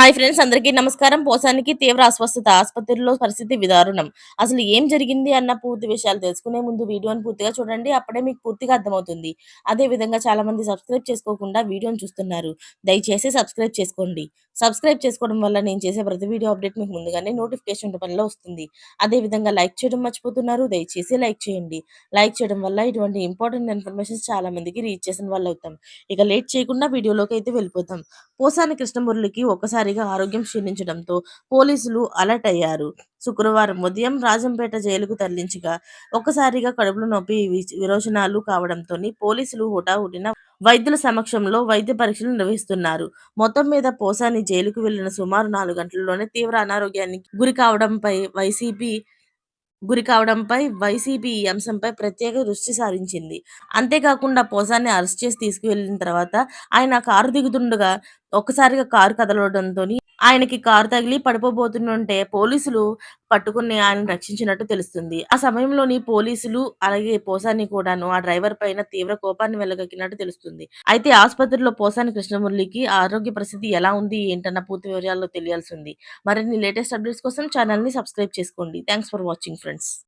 Hi friends, అందరికీ నమస్కారం. పోసానికి తీవ్ర అస్వస్థత. ఆస్పత్రిలో పరిస్థితి దారుణం. అసలు ఏం జరిగింది అన్న పూర్తి విషయాలు తెలుసుకునే ముందు వీడియోని పూర్తిగా చూడండి. అప్పుడే మీకు పూర్తిగా అర్థమవుతుంది. అదే విధంగా చాలామంది సబ్స్క్రైబ్ చేసుకోకుండా వీడియోని చూస్తున్నారు. దయచేసి సబ్స్క్రైబ్ చేసుకోండి. సబ్స్క్రైబ్ చేసుకోవడం వల్ల నేను చేసే ప్రతి వీడియో అప్డేట్ మీకు ముందుగానే నోటిఫికేషన్ రూపంలో వస్తుంది. అదే విధంగా లైక్ చేయడం మర్చిపోతున్నారు. దయచేసి లైక్ చేయండి. లైక్ చేయడం వల్ల ఇటువంటి ఇంపార్టెంట్ ఇన్ఫర్మేషన్స్ చాలా మందికి రీచ్ చేసిన వాళ్ళు అవుతాం. ఇక లేట్ చేయకుండా వీడియోలోకి అయితే వెళ్ళిపోతాం. పోసాని కృష్ణమురళికి ఒక్కసారిగా ఆరోగ్యం క్షీణించడంతో పోలీసులు అలర్ట్ అయ్యారు. శుక్రవారం ఉదయం రాజంపేట జైలుకు తరలించగా ఒక్కసారిగా కడుపులో నొప్పి, విరోచనాలు కావడంతోని పోలీసులు హుటాహుటిన వైద్యుల సమక్షంలో వైద్య పరీక్షలు నిర్వహిస్తున్నారు. మొత్తం మీద పోసాని జైలుకు వెళ్లిన సుమారు 4 గంటల్లోనే తీవ్ర అనారోగ్యానికి గురి కావడంపై వైసీపీ ఈ అంశంపై ప్రత్యేక దృష్టి సారించింది. అంతేకాకుండా పోసాన్ని అరెస్ట్ చేసి తీసుకువెళ్లిన తర్వాత ఆయన కారు దిగుతుండగా ఒక్కసారిగా కారు కదలడంతోని ఆయనకి కారు తగిలి పడిపోబోతుంటే పోలీసులు పట్టుకుని ఆయనను రక్షించినట్టు తెలుస్తుంది. ఆ సమయంలోని పోలీసులు అలాగే పోసాని కూడాను ఆ డ్రైవర్ పైన తీవ్ర కోపాన్ని వెళ్లగక్కినట్టు తెలుస్తుంది. అయితే ఆసుపత్రిలో పోసాని కృష్ణమురళికి ఆరోగ్య పరిస్థితి ఎలా ఉంది ఏంటన్న పూర్తి వివరాలు తెలియాల్సి ఉంది. మరిన్ని లేటెస్ట్ అప్డేట్స్ కోసం ఛానల్‌ని సబ్స్క్రైబ్ చేసుకోండి. Thanks for watching friends.